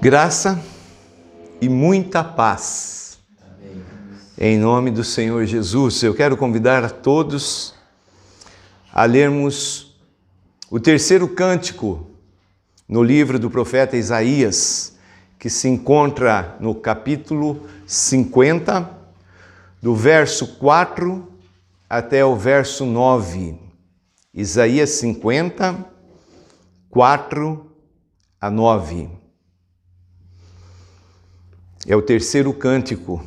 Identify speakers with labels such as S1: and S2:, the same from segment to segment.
S1: Graça e muita paz. Em nome do Senhor Jesus, eu quero convidar a todos a lermos o terceiro cântico no livro do profeta Isaías, que se encontra no capítulo 50, do verso 4 até o verso 9. Isaías 50, 4 a 9. É o terceiro cântico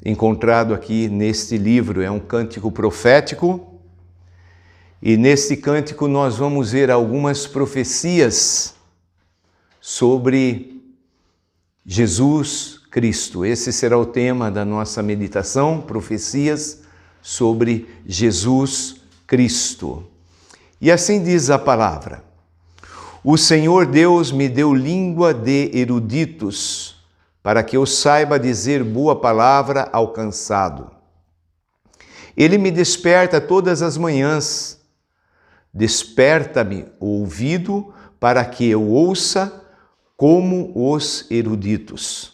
S1: encontrado aqui neste livro, é um cântico profético, e neste cântico nós vamos ver algumas profecias sobre Jesus Cristo. Esse será o tema da nossa meditação, profecias sobre Jesus Cristo. E assim diz a palavra: O Senhor Deus me deu língua de eruditos, para que eu saiba dizer boa palavra ao cansado. Ele me desperta todas as manhãs, desperta-me o ouvido para que eu ouça como os eruditos.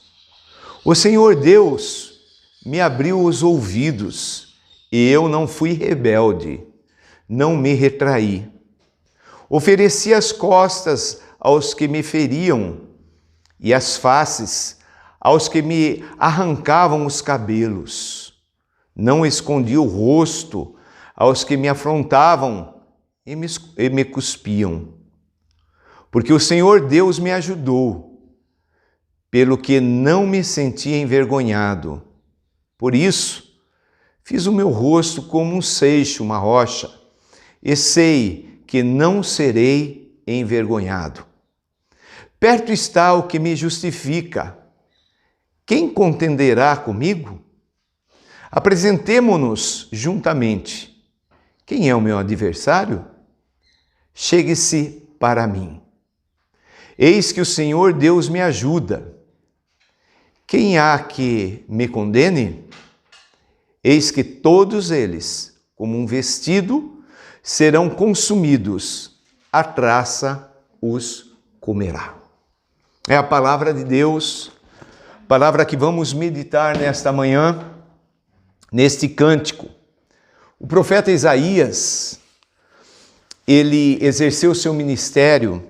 S1: O Senhor Deus me abriu os ouvidos, e eu não fui rebelde, não me retraí. Ofereci as costas aos que me feriam, e as faces aos que me arrancavam os cabelos. Não escondi o rosto aos que me afrontavam e me cuspiam. Porque o Senhor Deus me ajudou, pelo que não me senti envergonhado. Por isso, fiz o meu rosto como um seixo, uma rocha, e sei que não serei envergonhado. Perto está o que me justifica. Quem contenderá comigo? Apresentemo-nos juntamente. Quem é o meu adversário? Chegue-se para mim. Eis que o Senhor Deus me ajuda. Quem há que me condene? Eis que todos eles, como um vestido, serão consumidos. A traça os comerá. É a palavra de Deus, palavra que vamos meditar nesta manhã, neste cântico. O profeta Isaías, ele exerceu seu ministério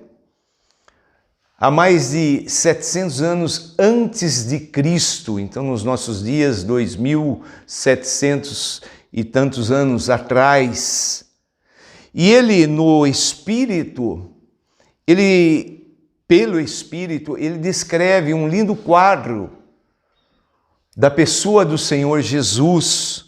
S1: há mais de 700 anos antes de Cristo, então nos nossos dias, 2700 e tantos anos atrás. E ele, no Espírito, pelo Espírito, ele descreve um lindo quadro da pessoa do Senhor Jesus.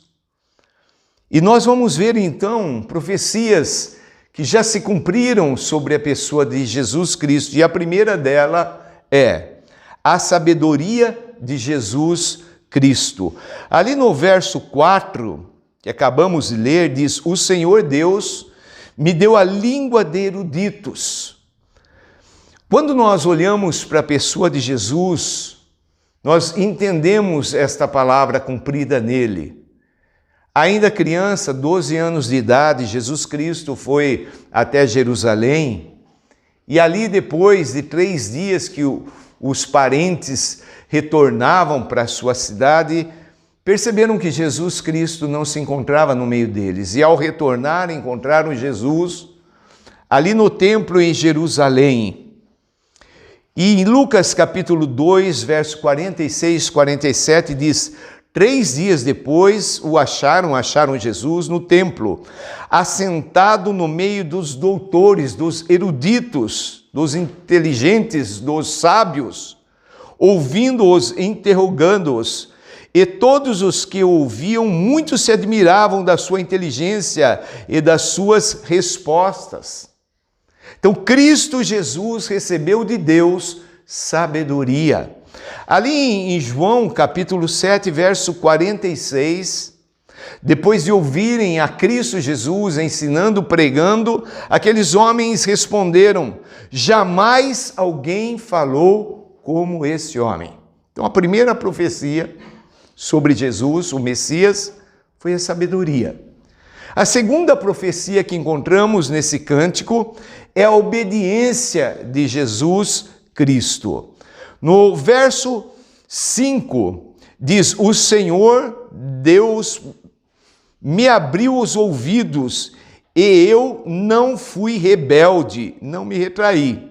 S1: E nós vamos ver então profecias que já se cumpriram sobre a pessoa de Jesus Cristo. E a primeira dela é a sabedoria de Jesus Cristo. Ali no verso 4, que acabamos de ler, diz: O Senhor Deus me deu a língua de eruditos. Quando nós olhamos para a pessoa de Jesus, nós entendemos esta palavra cumprida nele. Ainda criança, 12 anos de idade, Jesus Cristo foi até Jerusalém, e ali depois de 3 dias que os parentes retornavam para a sua cidade, perceberam que Jesus Cristo não se encontrava no meio deles. E ao retornar, encontraram Jesus ali no templo em Jerusalém. E em Lucas capítulo 2, verso 46, 47, diz: 3 dias depois o acharam Jesus no templo, assentado no meio dos doutores, dos eruditos, dos inteligentes, dos sábios, ouvindo-os, interrogando-os. E todos os que ouviam, muitos se admiravam da sua inteligência e das suas respostas. Então, Cristo Jesus recebeu de Deus sabedoria. Ali em João, capítulo 7, verso 46, depois de ouvirem a Cristo Jesus ensinando, pregando, aqueles homens responderam: jamais alguém falou como esse homem. Então, a primeira profecia sobre Jesus, o Messias, foi a sabedoria. A segunda profecia que encontramos nesse cântico é a obediência de Jesus Cristo. No verso 5, diz: o Senhor Deus me abriu os ouvidos e eu não fui rebelde, não me retraí.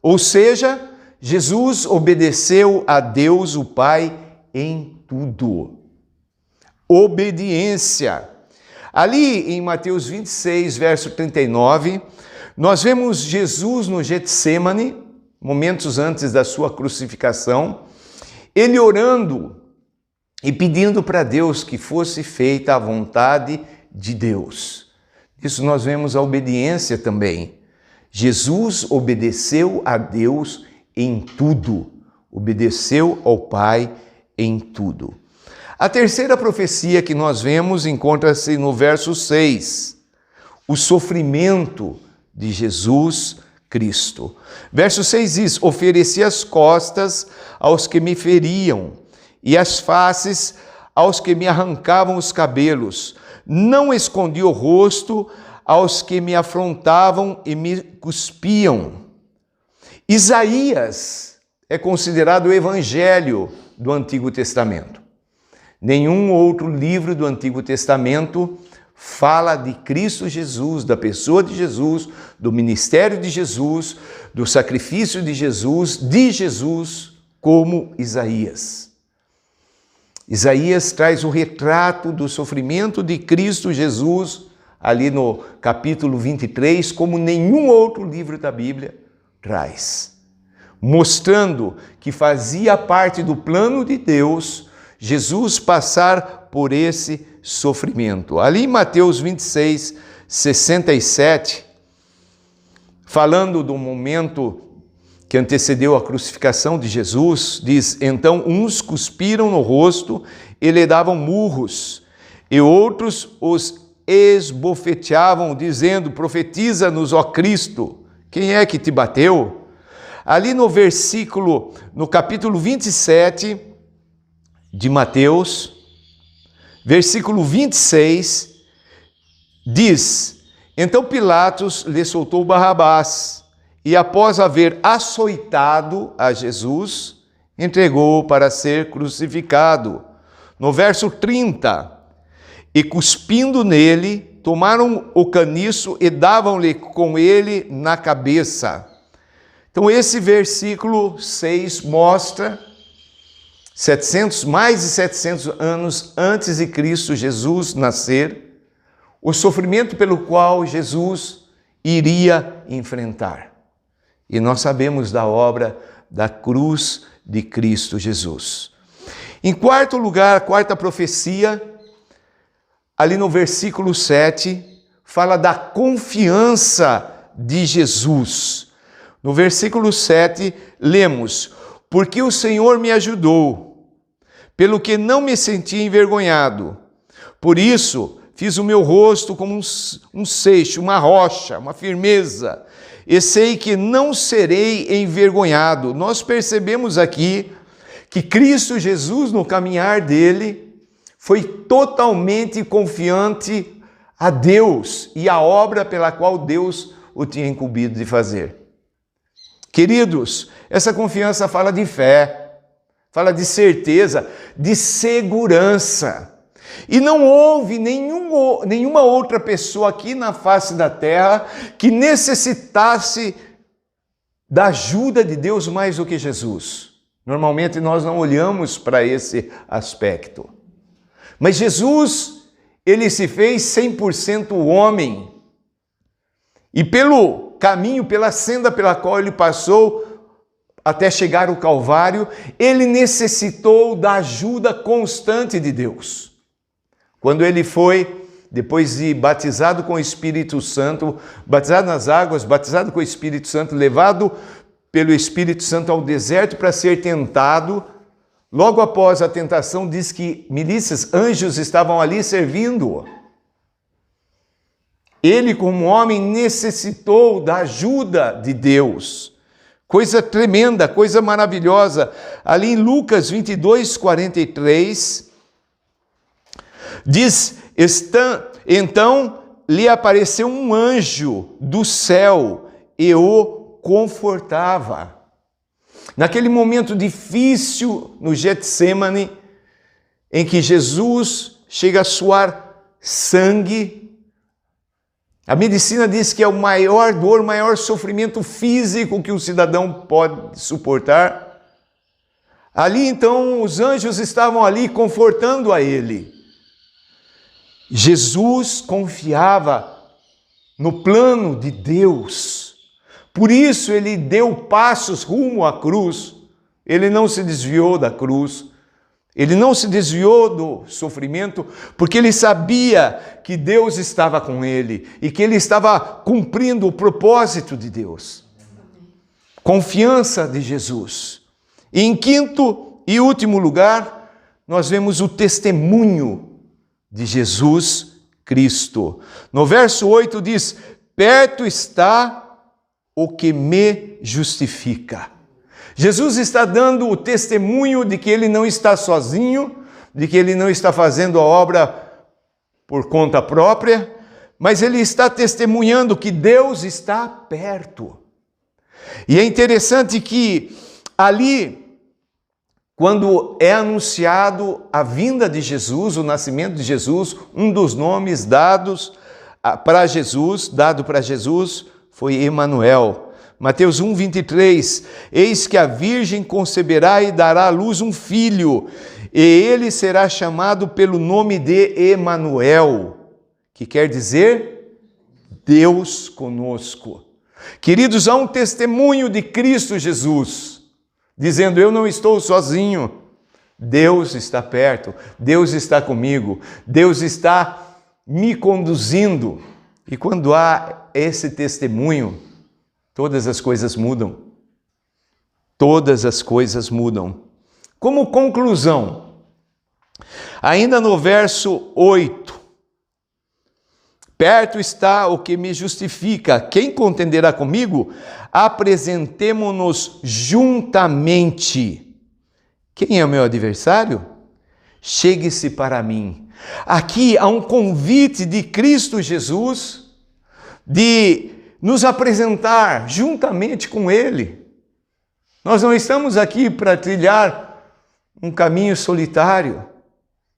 S1: Ou seja, Jesus obedeceu a Deus, o Pai, em tudo. Obediência. Ali em Mateus 26, verso 39, nós vemos Jesus no Getsemane, momentos antes da sua crucificação, ele orando e pedindo para Deus que fosse feita a vontade de Deus. Isso nós vemos a obediência também. Jesus obedeceu a Deus em tudo, obedeceu ao Pai em tudo. A terceira profecia que nós vemos encontra-se no verso 6, o sofrimento de Jesus Cristo. Verso 6 diz: ofereci as costas aos que me feriam e as faces aos que me arrancavam os cabelos. Não escondi o rosto aos que me afrontavam e me cuspiam. Isaías é considerado o evangelho do Antigo Testamento. Nenhum outro livro do Antigo Testamento fala de Cristo Jesus, da pessoa de Jesus, do ministério de Jesus, do sacrifício de Jesus, como Isaías. Isaías traz o retrato do sofrimento de Cristo Jesus, ali no capítulo 23, como nenhum outro livro da Bíblia traz, mostrando que fazia parte do plano de Deus Jesus passar por esse sofrimento. Ali em Mateus 26, 67, falando do momento que antecedeu a crucificação de Jesus, diz: então uns cuspiram no rosto e lhe davam murros, e outros os esbofeteavam, dizendo: profetiza-nos, ó Cristo, quem é que te bateu? Ali no capítulo 27 de Mateus, versículo 26, diz: então Pilatos lhe soltou Barrabás, e após haver açoitado a Jesus, entregou-o para ser crucificado. No verso 30, e cuspindo nele, tomaram o caniço e davam-lhe com ele na cabeça. Então esse versículo 6 mostra mais de 700 anos antes de Cristo Jesus nascer, o sofrimento pelo qual Jesus iria enfrentar. E nós sabemos da obra da cruz de Cristo Jesus. Em quarto lugar, a quarta profecia, ali no versículo 7, fala da confiança de Jesus. No versículo 7, lemos: porque o Senhor me ajudou, pelo que não me senti envergonhado. Por isso, fiz o meu rosto como um seixo, uma rocha, uma firmeza, e sei que não serei envergonhado. Nós percebemos aqui que Cristo Jesus, no caminhar dele, foi totalmente confiante a Deus e à obra pela qual Deus o tinha incumbido de fazer. Queridos, essa confiança fala de fé, fala de certeza, de segurança. E não houve nenhuma outra pessoa aqui na face da terra que necessitasse da ajuda de Deus mais do que Jesus. Normalmente nós não olhamos para esse aspecto. Mas Jesus, ele se fez 100% homem. E pelo caminho, pela senda pela qual ele passou até chegar ao Calvário, ele necessitou da ajuda constante de Deus. Quando ele foi, depois de batizado com o Espírito Santo, batizado nas águas, batizado com o Espírito Santo, levado pelo Espírito Santo ao deserto para ser tentado, logo após a tentação, diz que milícias, anjos estavam ali servindo-o. Ele, como homem, necessitou da ajuda de Deus. Coisa tremenda, coisa maravilhosa. Ali em Lucas 22, 43, diz: então lhe apareceu um anjo do céu e o confortava. naquele momento difícil no Getsêmani, em que Jesus chega a suar sangue. A medicina diz que é o maior dor, o maior sofrimento físico que um cidadão pode suportar. Ali então os anjos estavam ali confortando a ele. Jesus confiava no plano de Deus. Por isso ele deu passos rumo à cruz. Ele não se desviou da cruz. Ele não se desviou do sofrimento, porque ele sabia que Deus estava com ele e que ele estava cumprindo o propósito de Deus. Confiança de Jesus. E em quinto e último lugar, nós vemos o testemunho de Jesus Cristo. No verso 8 diz: perto está o que me justifica. Jesus está dando o testemunho de que ele não está sozinho, de que ele não está fazendo a obra por conta própria, mas ele está testemunhando que Deus está perto. E é interessante que ali, quando é anunciado a vinda de Jesus, o nascimento de Jesus, um dos nomes dados para Jesus, foi Emanuel. Mateus 1, 23, eis que a virgem conceberá e dará à luz um filho, e ele será chamado pelo nome de Emanuel, que quer dizer Deus conosco. Queridos, há um testemunho de Cristo Jesus, dizendo: eu não estou sozinho, Deus está perto, Deus está comigo, Deus está me conduzindo. E quando há esse testemunho, todas as coisas mudam. Todas as coisas mudam. Como conclusão, ainda no verso 8, perto está o que me justifica. Quem contenderá comigo? Apresentemo-nos juntamente. Quem é o meu adversário? Chegue-se para mim. Aqui há um convite de Cristo Jesus de nos apresentar juntamente com Ele. Nós não estamos aqui para trilhar um caminho solitário,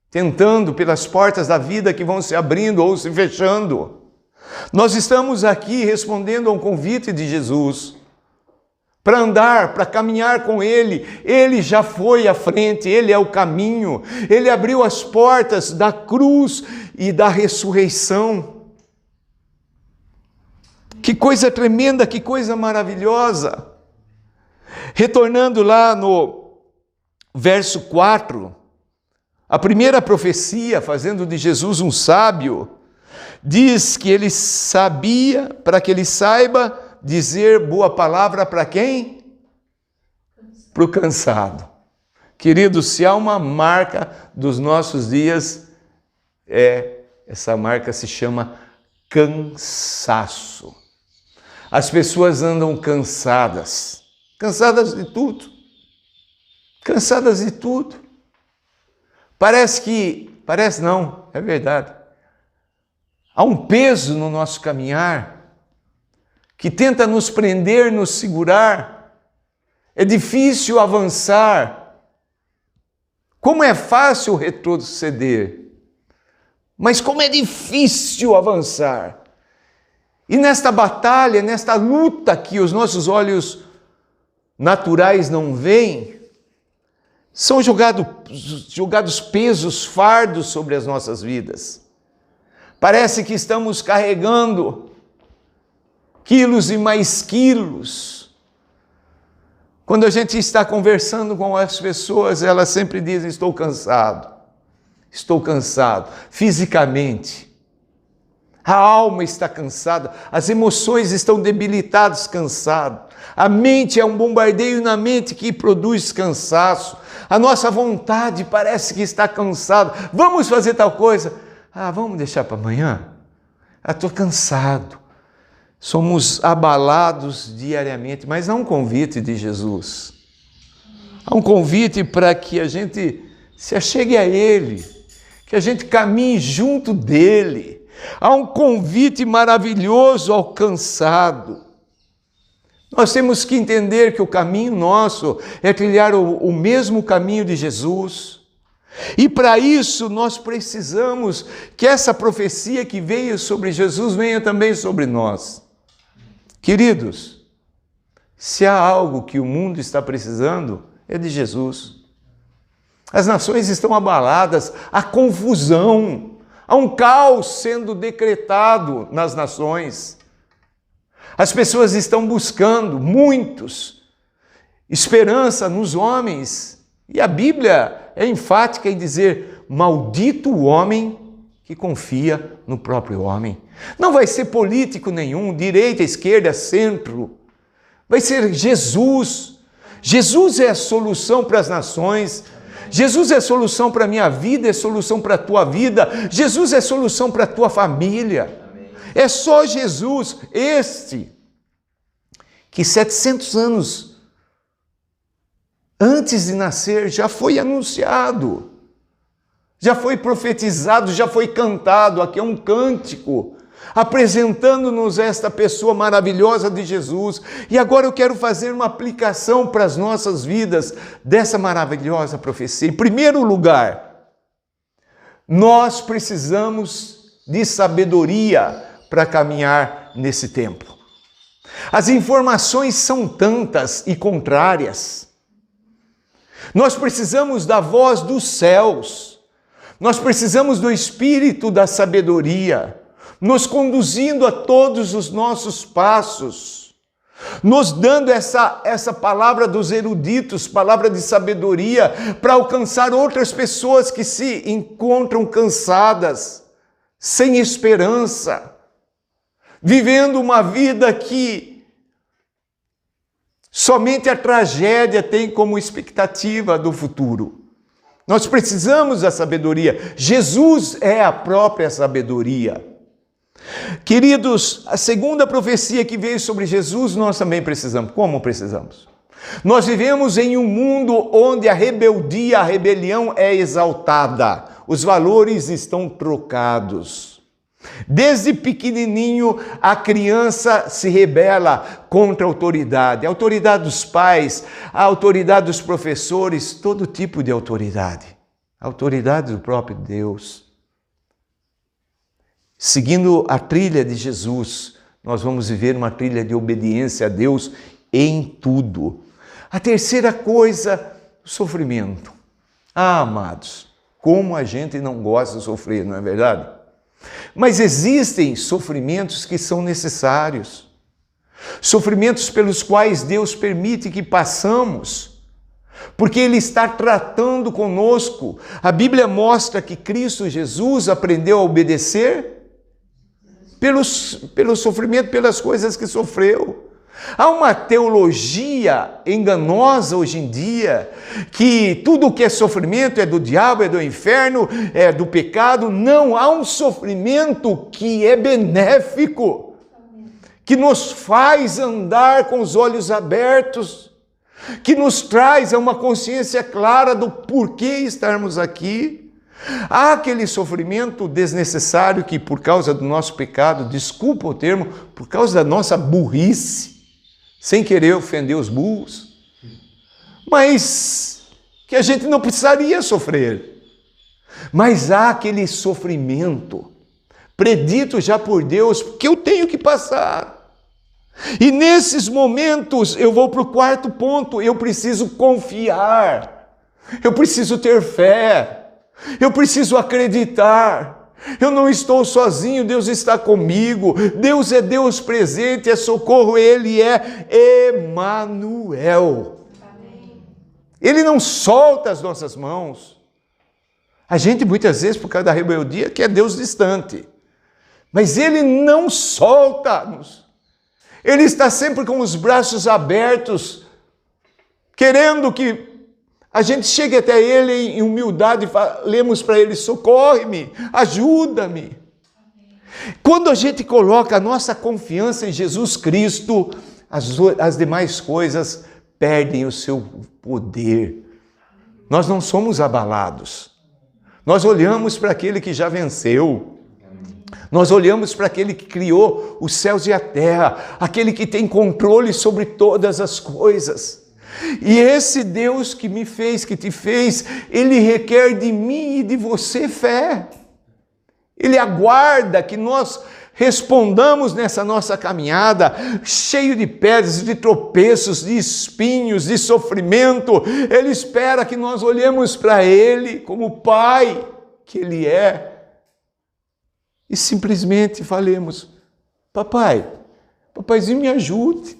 S1: tentando pelas portas da vida que vão se abrindo ou se fechando. Nós estamos aqui respondendo a um convite de Jesus para andar, para caminhar com Ele. Ele já foi à frente, Ele é o caminho. Ele abriu as portas da cruz e da ressurreição. Que coisa tremenda, que coisa maravilhosa. Retornando lá no verso 4, a primeira profecia, fazendo de Jesus um sábio, diz que ele sabia, para que ele saiba dizer boa palavra para quem? Para o cansado. Querido, se há uma marca dos nossos dias, essa marca se chama cansaço. As pessoas andam cansadas de tudo, cansadas de tudo. Parece não, é verdade. Há um peso no nosso caminhar que tenta nos prender, nos segurar. É difícil avançar. Como é fácil retroceder, mas como é difícil avançar. E nesta batalha, nesta luta que os nossos naturais não veem, são jogados pesos, fardos sobre as nossas vidas. Parece que estamos carregando quilos e mais quilos. Quando a gente está conversando com as pessoas, elas sempre dizem: estou cansado fisicamente. A alma está cansada, as emoções estão debilitadas, cansado. A mente é um bombardeio na mente que produz cansaço. A nossa vontade parece que está cansada. Vamos fazer tal coisa. Vamos deixar para amanhã? Estou cansado. Somos abalados diariamente, mas há um convite de Jesus. Há um convite para que a gente se achegue a Ele, que a gente caminhe junto dEle. Há um convite maravilhoso ao cansado. Nós temos que entender que o caminho nosso é trilhar o mesmo caminho de Jesus. E para isso nós precisamos que essa profecia que veio sobre Jesus venha também sobre nós. Queridos, se há algo que o mundo está precisando, é de Jesus. As nações estão abaladas, há confusão, há um caos sendo decretado nas nações. As pessoas estão buscando, muitos, esperança nos homens. E a Bíblia é enfática em dizer: maldito o homem que confia no próprio homem. Não vai ser político nenhum, direita, esquerda, centro. Vai ser Jesus. Jesus é a solução para as nações. Jesus é a solução para a minha vida, é a solução para a tua vida. Jesus é a solução para a tua família. É só Jesus, que 700 anos antes de nascer já foi anunciado, já foi profetizado, já foi cantado. Aqui é um cântico apresentando-nos esta pessoa maravilhosa de Jesus. E agora eu quero fazer uma aplicação para as nossas vidas dessa maravilhosa profecia. Em primeiro lugar, nós precisamos de sabedoria para caminhar nesse tempo. As informações são tantas e contrárias. Nós precisamos da voz dos céus. Nós precisamos do Espírito da sabedoria, nos conduzindo a todos os nossos passos, nos dando essa palavra dos eruditos, palavra de sabedoria, para alcançar outras pessoas que se encontram cansadas, sem esperança, vivendo uma vida que somente a tragédia tem como expectativa do futuro. Nós precisamos da sabedoria. Jesus é a própria sabedoria. Queridos, a segunda profecia que veio sobre Jesus, nós também precisamos. Como precisamos? Nós vivemos em um mundo onde a rebeldia, a rebelião é exaltada. Os valores estão trocados. Desde pequenininho, a criança se rebela contra a autoridade dos pais, a autoridade dos professores, todo tipo de autoridade, a autoridade do próprio Deus. Seguindo a trilha de Jesus, nós vamos viver uma trilha de obediência a Deus em tudo. A terceira coisa, o sofrimento. Ah, amados, como a gente não gosta de sofrer, não é verdade? Mas existem sofrimentos que são necessários, sofrimentos pelos quais Deus permite que passamos, porque Ele está tratando conosco. A Bíblia mostra que Cristo Jesus aprendeu a obedecer pelo sofrimento, pelas coisas que sofreu. Há uma teologia enganosa hoje em dia, que tudo o que é sofrimento é do diabo, é do inferno, é do pecado. Não, há um sofrimento que é benéfico, que nos faz andar com os olhos abertos, que nos traz a uma consciência clara do porquê estarmos aqui. Há aquele sofrimento desnecessário que, por causa do nosso pecado, desculpa o termo, por causa da nossa burrice, sem querer ofender os burros, mas que a gente não precisaria sofrer. Mas há aquele sofrimento predito já por Deus, que eu tenho que passar. E nesses momentos eu vou para o quarto ponto: eu preciso confiar, eu preciso ter fé, eu preciso acreditar. Eu não estou sozinho, Deus está comigo. Deus é Deus presente, é socorro, Ele é Emanuel. Ele não solta as nossas mãos. A gente muitas vezes, por causa da rebeldia, quer Deus distante. Mas Ele não solta-nos. Ele está sempre com os braços abertos, querendo que a gente chega até Ele em humildade e falemos para Ele: socorre-me, ajuda-me. Quando a gente coloca a nossa confiança em Jesus Cristo, as demais coisas perdem o seu poder. Nós não somos abalados. Nós olhamos para aquele que já venceu. Nós olhamos para aquele que criou os céus e a terra, aquele que tem controle sobre todas as coisas. E esse Deus que me fez, que te fez, Ele requer de mim e de você fé. Ele aguarda que nós respondamos nessa nossa caminhada, cheio de pedras, de tropeços, de espinhos, de sofrimento. Ele espera que nós olhemos para Ele como Pai que Ele é e simplesmente falemos: papai, papaizinho, me ajude,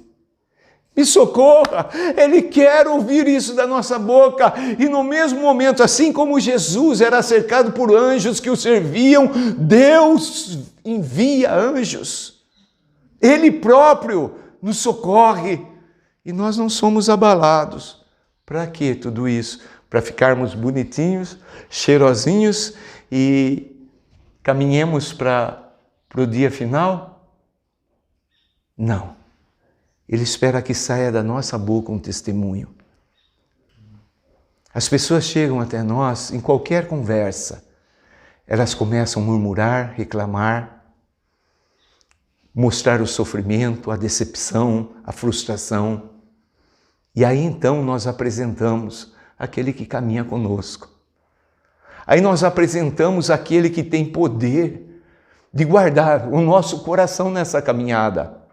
S1: me socorra. Ele quer ouvir isso da nossa boca. E no mesmo momento, assim como Jesus era cercado por anjos que o serviam, Deus envia anjos. Ele próprio nos socorre. E nós não somos abalados. Para quê tudo isso? Para ficarmos bonitinhos, cheirosinhos e caminhemos para o dia final? Não. Ele espera que saia da nossa boca um testemunho. As pessoas chegam até nós em qualquer conversa. Elas começam a murmurar, reclamar, mostrar o sofrimento, a decepção, a frustração. E aí então nós apresentamos aquele que caminha conosco. Aí nós apresentamos aquele que tem poder de guardar o nosso coração nessa caminhada.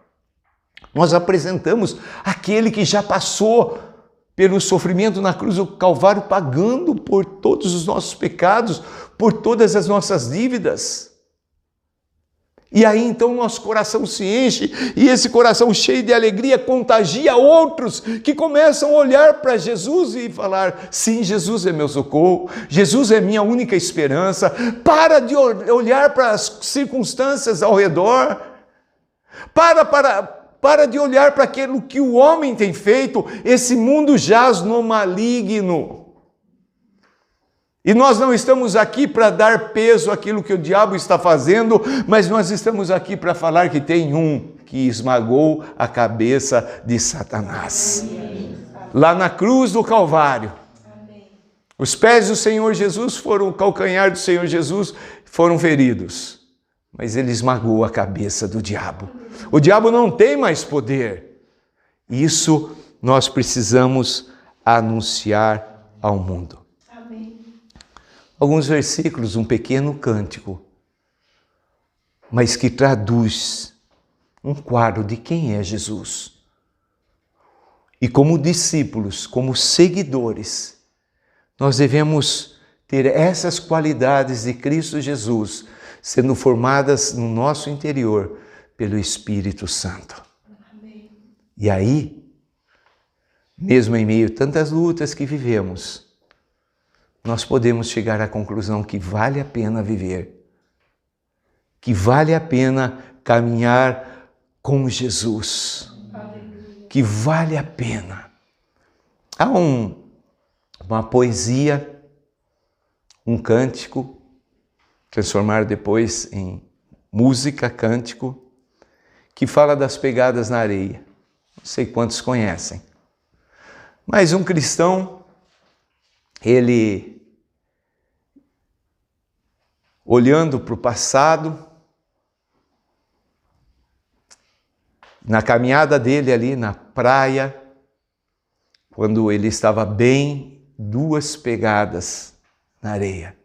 S1: Nós apresentamos aquele que já passou pelo sofrimento na cruz do Calvário, pagando por todos os nossos pecados, por todas as nossas dívidas. E aí então nosso coração se enche, e esse coração cheio de alegria contagia outros que começam a olhar para Jesus e falar: sim, Jesus é meu socorro, Jesus é minha única esperança. Para de olhar para as circunstâncias ao redor, para de olhar para aquilo que o homem tem feito. Esse mundo jaz no maligno. E nós não estamos aqui para dar peso àquilo que o diabo está fazendo, mas nós estamos aqui para falar que tem um que esmagou a cabeça de Satanás. Amém. Lá na cruz do Calvário. Amém. Os pés do Senhor Jesus foram, o calcanhar do Senhor Jesus foram feridos, mas ele esmagou a cabeça do diabo. O diabo não tem mais poder. Isso nós precisamos anunciar ao mundo. Alguns versículos, um pequeno cântico, mas que traduz um quadro de quem é Jesus. E como discípulos, como seguidores, nós devemos ter essas qualidades de Cristo Jesus sendo formadas no nosso interior pelo Espírito Santo. Amém. E aí, mesmo em meio a tantas lutas que vivemos, nós podemos chegar à conclusão que vale a pena viver, que vale a pena caminhar com Jesus, que vale a pena. Há uma poesia, um cântico, transformado depois em música, cântico, que fala das pegadas na areia. Não sei quantos conhecem. Mas um cristão, ele, olhando para o passado, na caminhada dele ali na praia, quando ele estava bem, duas pegadas na areia,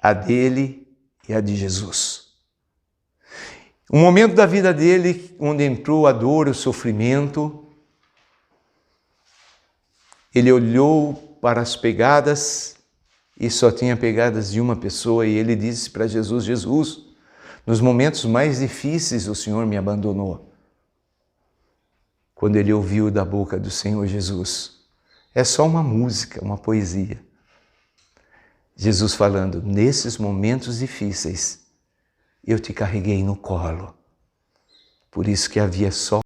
S1: a dele e a de Jesus. Um momento da vida dele onde entrou a dor, o sofrimento, ele olhou para as pegadas e só tinha pegadas de uma pessoa, e ele disse para Jesus: Jesus, nos momentos mais difíceis o Senhor me abandonou. Quando ele ouviu da boca do Senhor Jesus, é só uma música, uma poesia. Jesus falando: nesses momentos difíceis, eu te carreguei no colo. Por isso que havia só